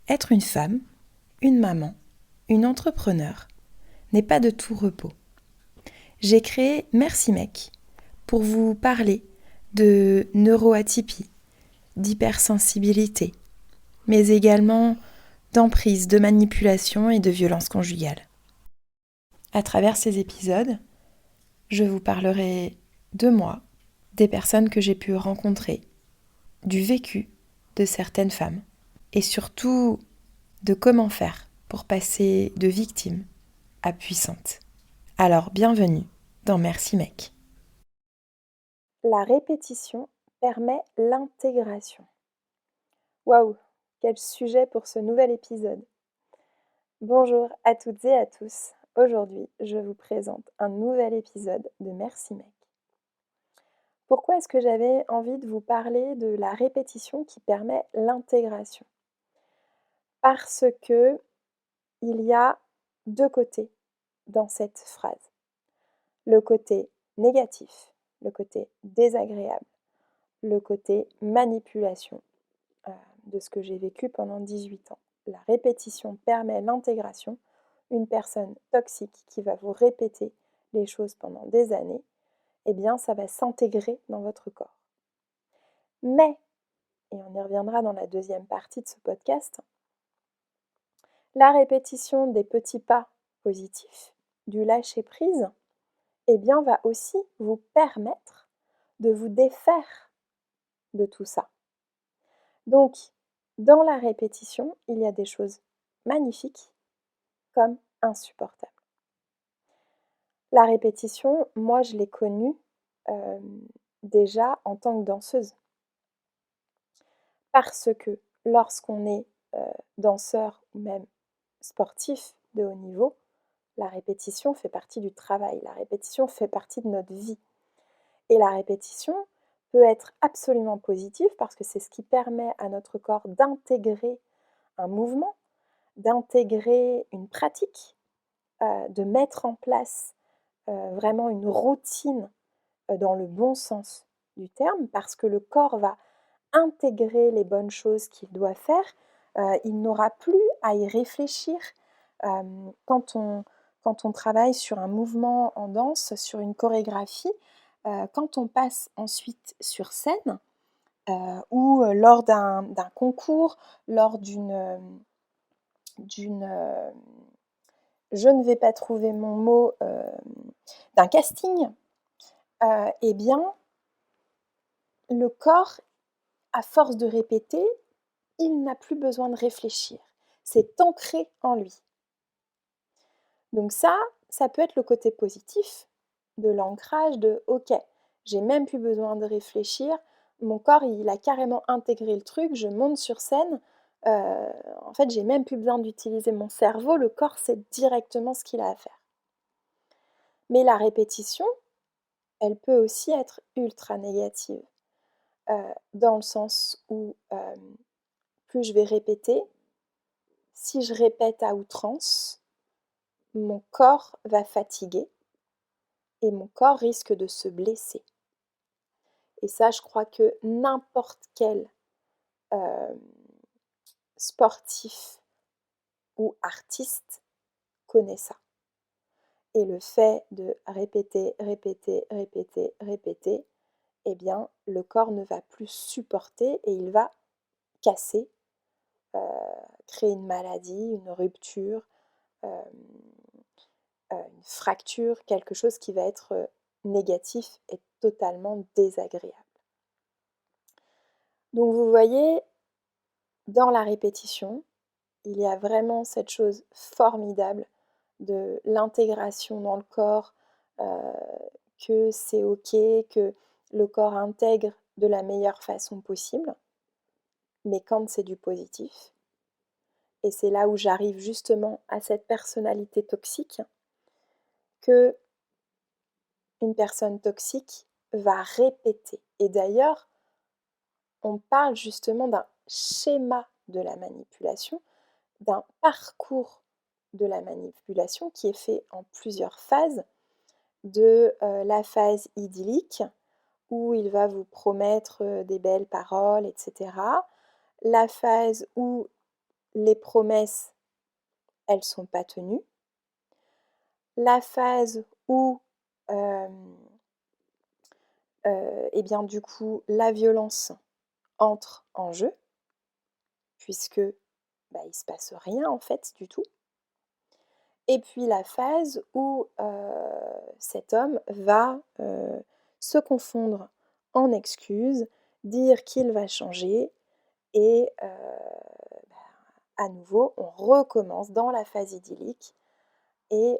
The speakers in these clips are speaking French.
Être une femme, une maman, une entrepreneure n'est pas de tout repos. J'ai créé Merci Mec pour vous parler de neuroatypie, d'hypersensibilité, mais également d'emprise, de manipulation et de violence conjugale. À travers ces épisodes, je vous parlerai de moi, des personnes que j'ai pu rencontrer, du vécu de certaines femmes et surtout de comment faire pour passer de victime à puissante. Alors bienvenue dans Merci Mec. La répétition permet l'intégration. Waouh, quel sujet pour ce nouvel épisode. Bonjour à toutes et à tous. Aujourd'hui, je vous présente un nouvel épisode de Merci Mec. Pourquoi est-ce que j'avais envie de vous parler de la répétition qui permet l'intégration? Parce que il y a deux côtés dans cette phrase. Le côté négatif, le côté désagréable, le côté manipulation de ce que j'ai vécu pendant 18 ans. La répétition permet l'intégration. Une personne toxique qui va vous répéter les choses pendant des années, eh bien ça va s'intégrer dans votre corps. Mais, et on y reviendra dans la deuxième partie de ce podcast, la répétition des petits pas positifs, du lâcher-prise, eh bien va aussi vous permettre de vous défaire de tout ça. Donc, dans la répétition, il y a des choses magnifiques comme insupportables. La répétition, moi, je l'ai connue déjà en tant que danseuse. Parce que lorsqu'on est danseur ou même sportif de haut niveau, la répétition fait partie du travail, la répétition fait partie de notre vie. Et la répétition peut être absolument positive parce que c'est ce qui permet à notre corps d'intégrer un mouvement, d'intégrer une pratique, de mettre en place vraiment une routine dans le bon sens du terme, parce que le corps va intégrer les bonnes choses qu'il doit faire. Il n'aura plus à y réfléchir. Quand on travaille sur un mouvement en danse, sur une chorégraphie, quand on passe ensuite sur scène, ou lors d'un concours, lors je ne vais pas trouver mon mot, d'un casting, eh bien, le corps, à force de répéter, il n'a plus besoin de réfléchir. C'est ancré en lui. Donc ça peut être le côté positif de l'ancrage de « ok, j'ai même plus besoin de réfléchir, mon corps il a carrément intégré le truc, je monte sur scène, en fait j'ai même plus besoin d'utiliser mon cerveau, le corps sait directement ce qu'il a à faire ». Mais la répétition, elle peut aussi être ultra négative, dans le sens où plus je vais répéter, si je répète à outrance, mon corps va fatiguer et mon corps risque de se blesser. Et ça, je crois que n'importe quel sportif ou artiste connaît ça. Et le fait de répéter, répéter, répéter, répéter, eh bien, le corps ne va plus supporter et il va casser, créer une maladie, une rupture, une fracture, quelque chose qui va être négatif et totalement désagréable. Donc vous voyez, dans la répétition, il y a vraiment cette chose formidable de l'intégration dans le corps, que c'est OK, que le corps intègre de la meilleure façon possible, mais quand c'est du positif. Et c'est là où j'arrive justement à cette personnalité toxique, que une personne toxique va répéter. Et d'ailleurs, on parle justement d'un schéma de la manipulation, d'un parcours de la manipulation qui est fait en plusieurs phases, de la phase idyllique, où il va vous promettre des belles paroles, etc. La phase où les promesses, elles ne sont pas tenues. La phase où eh bien du coup la violence entre en jeu, puisque il se passe rien en fait du tout. Et puis la phase où cet homme va se confondre en excuses, dire qu'il va changer et à nouveau on recommence dans la phase idyllique. Et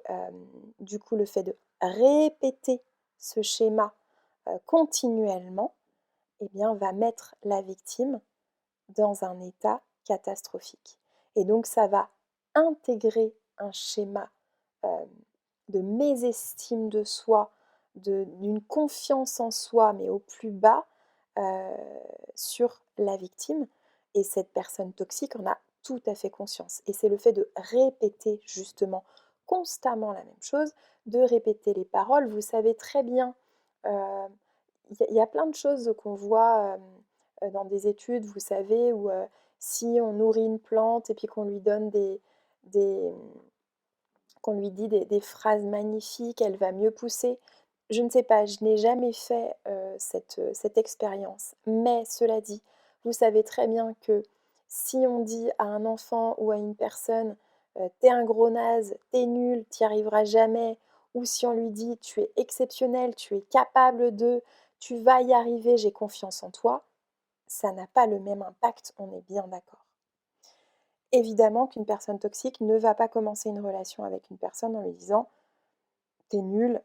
du coup le fait de répéter ce schéma continuellement, eh bien, va mettre la victime dans un état catastrophique. Et donc ça va intégrer un schéma euh, de mésestime de soi, d'une confiance en soi, mais au plus bas, euh, sur la victime. Et cette personne toxique en a tout à fait conscience. Et c'est le fait de répéter justement constamment la même chose, de répéter les paroles. Vous savez très bien, il y a plein de choses qu'on voit dans des études, vous savez, où si on nourrit une plante et puis qu'on lui donne des qu'on lui dit des phrases magnifiques, elle va mieux pousser. Je ne sais pas, je n'ai jamais fait cette expérience. Mais cela dit, vous savez très bien que si on dit à un enfant ou à une personne t'es un gros naze, t'es nul, t'y arriveras jamais, ou si on lui dit tu es exceptionnel, tu es capable de, tu vas y arriver, j'ai confiance en toi, ça n'a pas le même impact, on est bien d'accord. Évidemment qu'une personne toxique ne va pas commencer une relation avec une personne en lui disant t'es nul,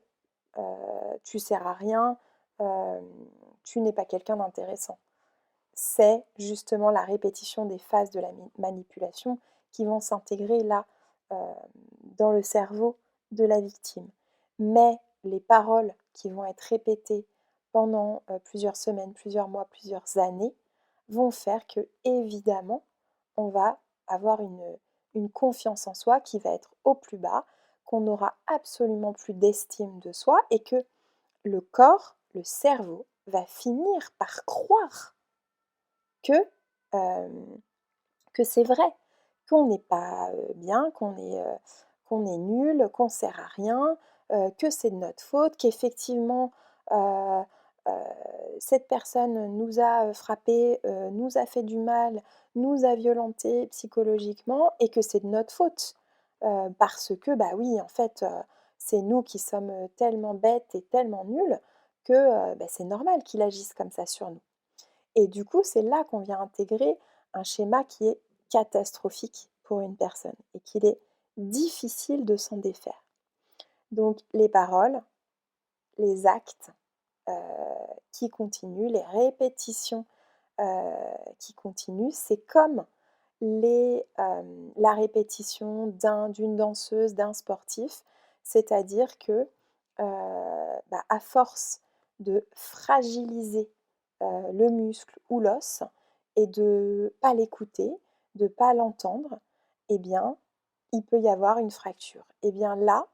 tu sers à rien, euh, tu n'es pas quelqu'un d'intéressant. C'est justement la répétition des phases de la manipulation qui vont s'intégrer là euh, dans le cerveau de la victime. Mais les paroles qui vont être répétées pendant plusieurs semaines, plusieurs mois, plusieurs années vont faire que, évidemment, on va avoir une confiance en soi qui va être au plus bas, qu'on n'aura absolument plus d'estime de soi et que le corps, le cerveau, va finir par croire que, euh, que c'est vrai, qu'on n'est pas bien, qu'on est nul, qu'on sert à rien, que c'est de notre faute, qu'effectivement euh, euh, cette personne nous a frappé, nous a fait du mal, nous a violenté psychologiquement et que c'est de notre faute. Parce que, bah oui, en fait, c'est nous qui sommes tellement bêtes et tellement nuls que c'est normal qu'il agisse comme ça sur nous. Et du coup, c'est là qu'on vient intégrer un schéma qui est catastrophique pour une personne et qu'il est difficile de s'en défaire. Donc les paroles, les actes qui continuent, les répétitions qui continuent, c'est comme la répétition d'une danseuse, d'un sportif, c'est-à-dire que à force de fragiliser le muscle ou l'os et de ne pas l'écouter, de ne pas l'entendre, eh bien, il peut y avoir une fracture. Eh bien là,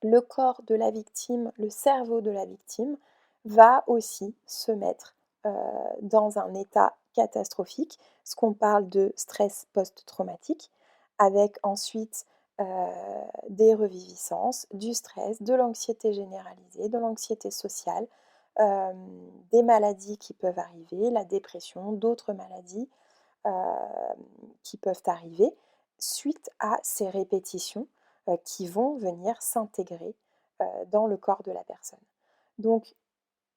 le corps de la victime, le cerveau de la victime va aussi se mettre dans un état catastrophique, ce qu'on parle de stress post-traumatique, avec ensuite des reviviscences, du stress, de l'anxiété généralisée, de l'anxiété sociale, euh, des maladies qui peuvent arriver, la dépression, d'autres maladies qui peuvent arriver suite à ces répétitions qui vont venir s'intégrer dans le corps de la personne. Donc,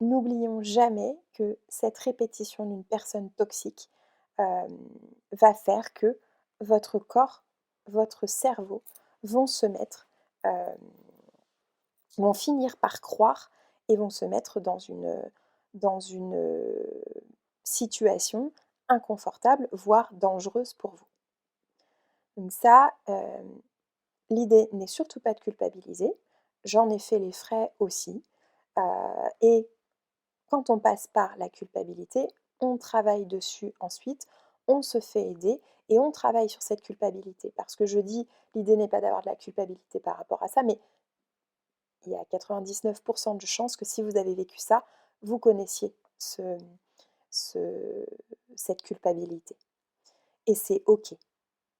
n'oublions jamais que cette répétition d'une personne toxique va faire que votre corps, votre cerveau vont se mettre, euh, vont finir par croire et vont se mettre dans une situation inconfortable, voire dangereuse pour vous. Donc ça, l'idée n'est surtout pas de culpabiliser. J'en ai fait les frais aussi. Et quand on passe par la culpabilité, on travaille dessus ensuite, on se fait aider et on travaille sur cette culpabilité. Parce que je dis, l'idée n'est pas d'avoir de la culpabilité par rapport à ça, mais il y a 99% de chances que si vous avez vécu ça, vous connaissiez cette culpabilité. et c'est OK.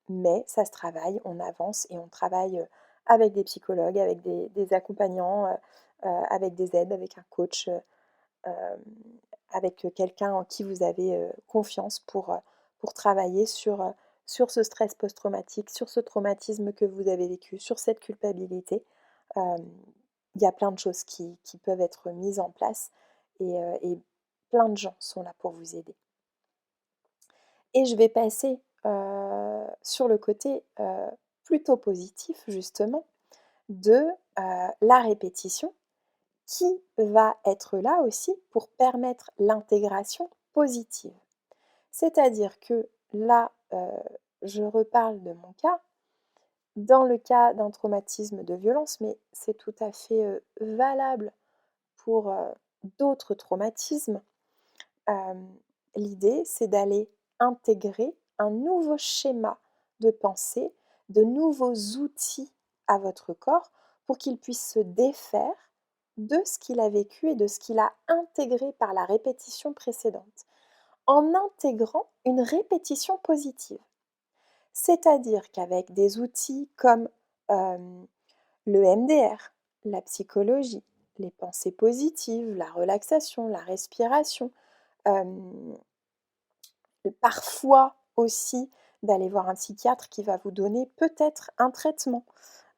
Mais ça se travaille, on avance et on travaille avec des psychologues, avec des accompagnants, avec des aides, avec un coach, avec quelqu'un en qui vous avez confiance pour travailler sur ce stress post-traumatique, sur ce traumatisme que vous avez vécu, sur cette culpabilité. Il y a plein de choses qui peuvent être mises en place et plein de gens sont là pour vous aider. Et je vais passer sur le côté plutôt positif justement de la répétition qui va être là aussi pour permettre l'intégration positive. C'est-à-dire que là, je reparle de mon cas, dans le cas d'un traumatisme de violence, mais c'est tout à fait valable pour d'autres traumatismes. L'idée, c'est d'aller intégrer un nouveau schéma de pensée, de nouveaux outils à votre corps pour qu'il puisse se défaire de ce qu'il a vécu et de ce qu'il a intégré par la répétition précédente, en intégrant une répétition positive. C'est-à-dire qu'avec des outils comme le MDR, la psychologie, les pensées positives, la relaxation, la respiration, parfois aussi d'aller voir un psychiatre qui va vous donner peut-être un traitement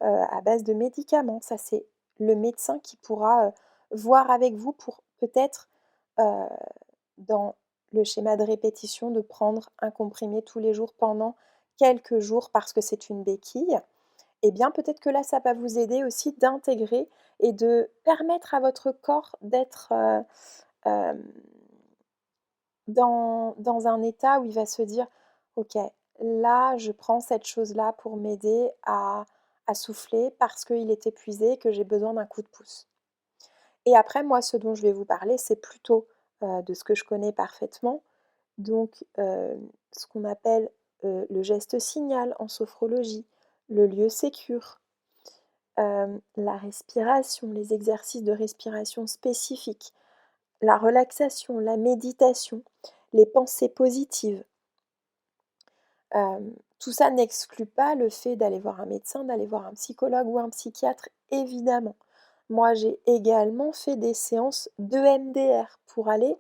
à base de médicaments. Ça, c'est le médecin qui pourra voir avec vous pour peut-être, euh, dans le schéma de répétition, de prendre un comprimé tous les jours pendant quelques jours parce que c'est une béquille. Eh bien, peut-être que là, ça va vous aider aussi d'intégrer et de permettre à votre corps d'être dans un état où il va se dire: «OK, là, je prends cette chose-là pour m'aider à souffler parce qu'il est épuisé et que j'ai besoin d'un coup de pouce». Et après, moi, ce dont je vais vous parler, c'est plutôt, de ce que je connais parfaitement, donc ce qu'on appelle, le geste signal en sophrologie, le lieu sécure, la respiration, les exercices de respiration spécifiques, la relaxation, la méditation, les pensées positives. Tout ça n'exclut pas le fait d'aller voir un médecin, d'aller voir un psychologue ou un psychiatre, évidemment. Moi, j'ai également fait des séances d'EMDR pour aller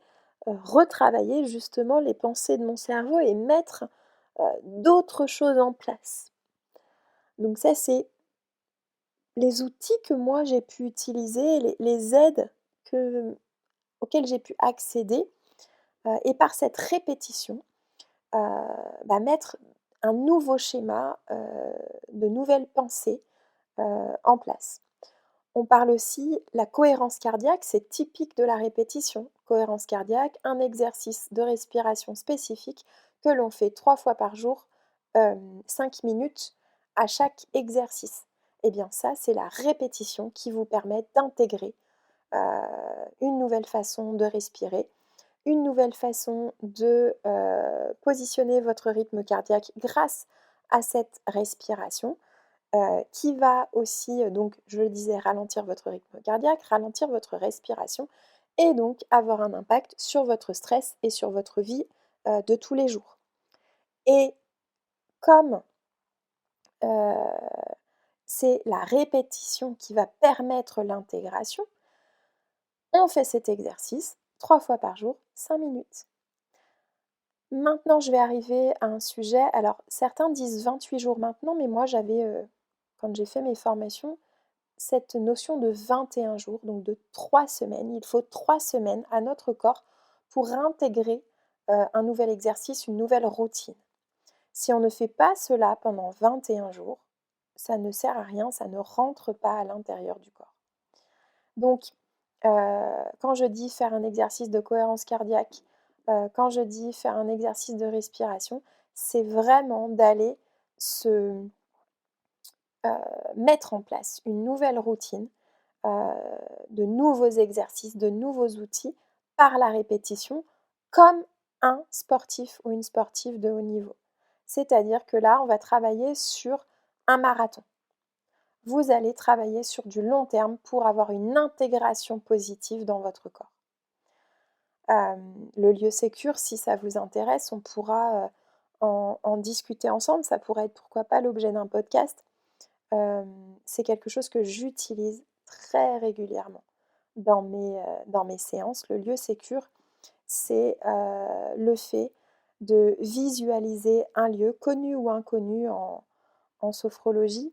retravailler justement les pensées de mon cerveau et mettre d'autres choses en place. Donc ça, c'est les outils que moi j'ai pu utiliser, les aides auxquelles j'ai pu accéder et par cette répétition, mettre un nouveau schéma, de nouvelles pensées en place. On parle aussi la cohérence cardiaque, c'est typique de la répétition. Cohérence cardiaque, un exercice de respiration spécifique que l'on fait 3 fois par jour, 5 minutes à chaque exercice. Et bien ça, c'est la répétition qui vous permet d'intégrer une nouvelle façon de respirer, une nouvelle façon de positionner votre rythme cardiaque grâce à cette respiration qui va aussi, donc je le disais, ralentir votre rythme cardiaque, ralentir votre respiration et donc avoir un impact sur votre stress et sur votre vie de tous les jours. Et comme c'est la répétition qui va permettre l'intégration, on fait cet exercice 3 fois par jour, 5 minutes. Maintenant, je vais arriver à un sujet, alors certains disent 28 jours maintenant, mais moi j'avais, quand j'ai fait mes formations, cette notion de 21 jours, donc de 3 semaines. Il faut 3 semaines à notre corps pour intégrer un nouvel exercice, une nouvelle routine. Si on ne fait pas cela pendant 21 jours, ça ne sert à rien, ça ne rentre pas à l'intérieur du corps. Donc, quand je dis faire un exercice de cohérence cardiaque, quand je dis faire un exercice de respiration, c'est vraiment d'aller se mettre en place une nouvelle routine, de nouveaux exercices, de nouveaux outils par la répétition, comme un sportif ou une sportive de haut niveau. C'est-à-dire que là, on va travailler sur un marathon. Vous allez travailler sur du long terme pour avoir une intégration positive dans votre corps. Le lieu sécure, si ça vous intéresse, on pourra en discuter ensemble. Ça pourrait être pourquoi pas l'objet d'un podcast. C'est quelque chose que j'utilise très régulièrement dans mes séances. Le lieu sécure, c'est le fait de visualiser un lieu connu ou inconnu en sophrologie,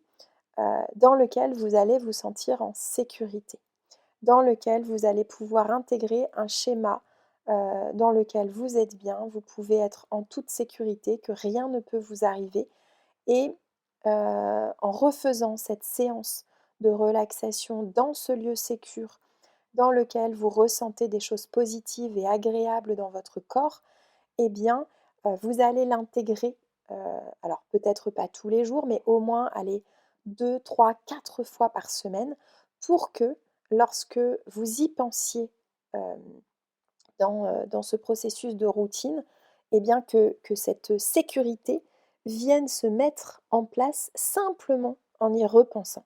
dans lequel vous allez vous sentir en sécurité, dans lequel vous allez pouvoir intégrer un schéma dans lequel vous êtes bien, vous pouvez être en toute sécurité, que rien ne peut vous arriver. Et en refaisant cette séance de relaxation dans ce lieu sécure, dans lequel vous ressentez des choses positives et agréables dans votre corps, eh bien, vous allez l'intégrer, alors peut-être pas tous les jours, mais au moins, allez, 2, 3, 4 fois par semaine pour que lorsque vous y pensiez, hem, dans ce processus de routine, eh bien que cette sécurité vienne se mettre en place simplement en y repensant.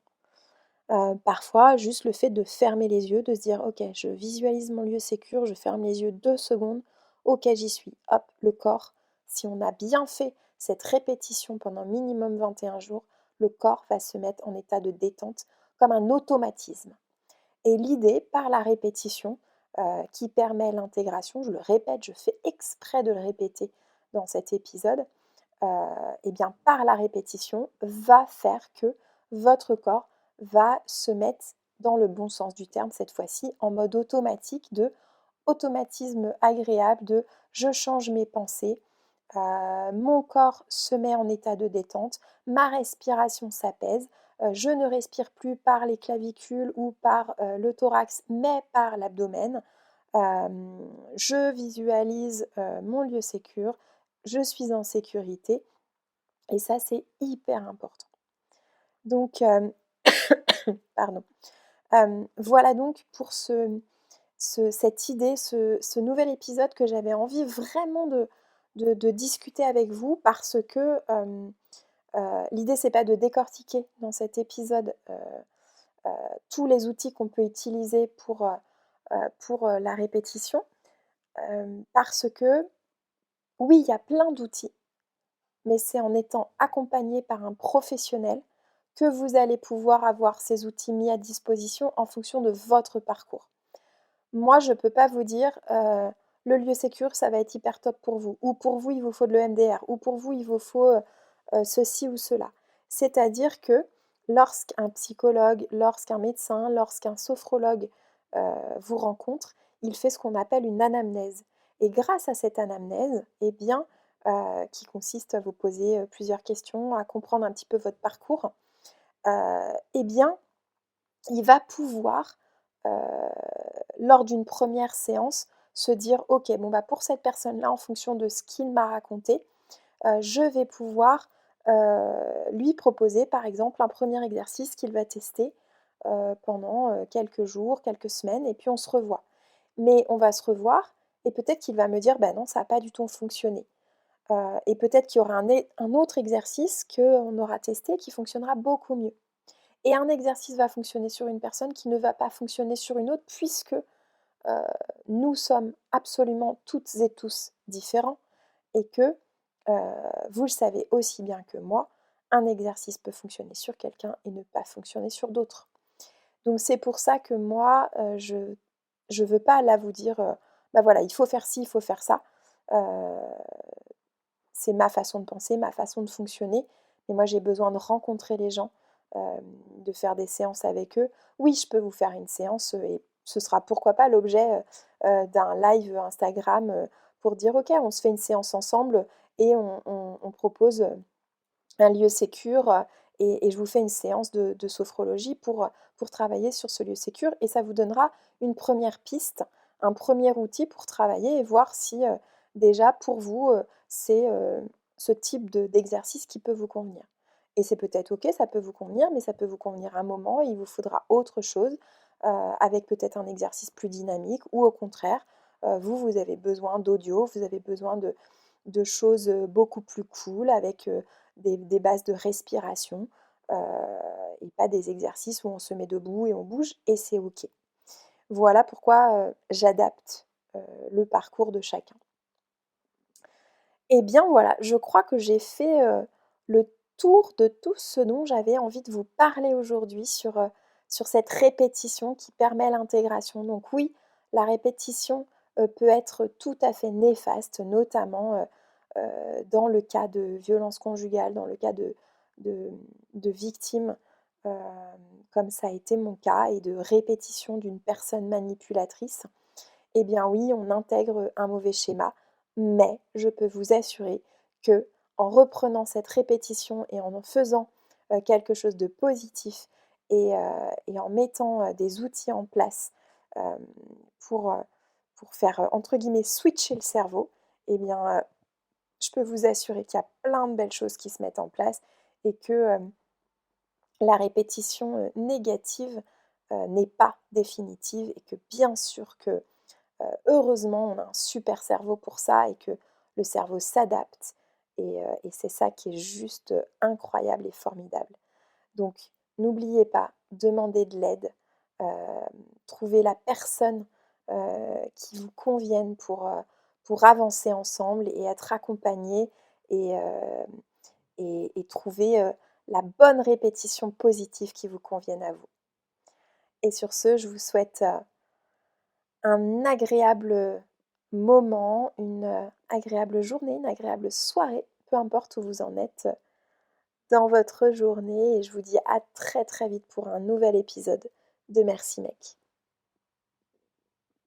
Parfois, juste le fait de fermer les yeux, de se dire: «OK, je visualise mon lieu sécure, je ferme les yeux 2 secondes, OK, j'y suis». Hop, le corps, si on a bien fait cette répétition pendant minimum 21 jours, le corps va se mettre en état de détente comme un automatisme. Et l'idée, par la répétition, qui permet l'intégration, je le répète, je fais exprès de le répéter dans cet épisode, et bien par la répétition, va faire que votre corps va se mettre dans le bon sens du terme cette fois-ci, en mode automatique de automatisme agréable de je change mes pensées, mon corps se met en état de détente, ma respiration s'apaise, je ne respire plus par les clavicules ou par le thorax, mais par l'abdomen. Je visualise mon lieu sécure, je suis en sécurité et ça c'est hyper important. Donc, pardon. Voilà donc pour cette idée, ce nouvel épisode que j'avais envie vraiment de discuter avec vous parce que l'idée c'est pas de décortiquer dans cet épisode tous les outils qu'on peut utiliser pour la répétition, parce que oui, il y a plein d'outils, mais c'est en étant accompagné par un professionnel que vous allez pouvoir avoir ces outils mis à disposition en fonction de votre parcours. Moi, je ne peux pas vous dire, le lieu sécure, ça va être hyper top pour vous, ou pour vous, il vous faut de l'EMDR, ou pour vous, il vous faut ceci ou cela. C'est-à-dire que lorsqu'un psychologue, lorsqu'un médecin, lorsqu'un sophrologue vous rencontre, il fait ce qu'on appelle une anamnèse. Et grâce à cette anamnèse, eh bien, qui consiste à vous poser plusieurs questions, à comprendre un petit peu votre parcours, eh bien, il va pouvoir, heu, lors d'une première séance, se dire: «OK, bon, bah, pour cette personne-là, en fonction de ce qu'il m'a raconté, je vais pouvoir, lui proposer, par exemple, un premier exercice qu'il va tester, pendant, quelques jours, quelques semaines et puis on se revoit». Mais on va se revoir et peut-être qu'il va me dire: «Bah, non, ça a pas du tout fonctionné». Et peut-être qu'il y aura un autre exercice qu'on aura testé qui fonctionnera beaucoup mieux. Et un exercice va fonctionner sur une personne qui ne va pas fonctionner sur une autre puisque, nous sommes absolument toutes et tous différents et que, vous le savez aussi bien que moi, un exercice peut fonctionner sur quelqu'un et ne pas fonctionner sur d'autres. Donc c'est pour ça que moi, je veux pas là vous dire, bah, voilà, il faut faire ci, il faut faire ça. Heu, c'est ma façon de penser, ma façon de fonctionner, mais moi j'ai besoin de rencontrer les gens, de faire des séances avec eux. Oui, je peux vous faire une séance, et ce sera pourquoi pas l'objet, d'un live Instagram, pour dire: «OK, on se fait une séance ensemble et on propose, un lieu sécure, et je vous fais une séance de sophrologie pour travailler sur ce lieu sécure» et ça vous donnera une première piste, un premier outil pour travailler et voir si, déjà pour vous, c'est, ce type d'exercice qui peut vous convenir. Et c'est peut-être OK, ça peut vous convenir, mais ça peut vous convenir un moment et il vous faudra autre chose, avec peut-être un exercice plus dynamique ou au contraire, vous avez besoin d'audio, vous avez besoin de choses, beaucoup plus cool avec, des bases de respiration, heu et pas des exercices où on se met debout et on bouge et c'est OK. Voilà pourquoi, j'adapte, le parcours de chacun. Eh bien voilà, je crois que j'ai fait, le tour de tout ce dont j'avais envie de vous parler aujourd'hui sur cette répétition qui permet l'intégration. Donc oui, la répétition, peut être tout à fait néfaste, notamment, dans le cas de violences conjugales, dans le cas de de victimes, hem, comme ça a été mon cas et de répétition d'une personne manipulatrice. Eh bien oui, on intègre un mauvais schéma, mais je peux vous assurer que en reprenant cette répétition et en faisant, quelque chose de positif et en mettant, des outils en place, hem, pour, heu, pour faire, entre guillemets «switcher» le cerveau, eh bien, je peux vous assurer qu'il y a plein de belles choses qui se mettent en place et que, la répétition, négative, n'est pas définitive et que bien sûr que heureusement, on a un super cerveau pour ça et que le cerveau s'adapte et c'est ça qui est juste, incroyable et formidable. Donc n'oubliez pas, demandez de l'aide, trouvez la personne, qui vous convienne pour avancer ensemble et être accompagnés et et trouver, la bonne répétition positive qui vous convienne à vous. Et sur ce, je vous souhaite, un agréable moment, une, agréable journée, une agréable soirée, peu importe où vous en êtes, dans votre journée et je vous dis à très, très vite pour un nouvel épisode de Merci Mec.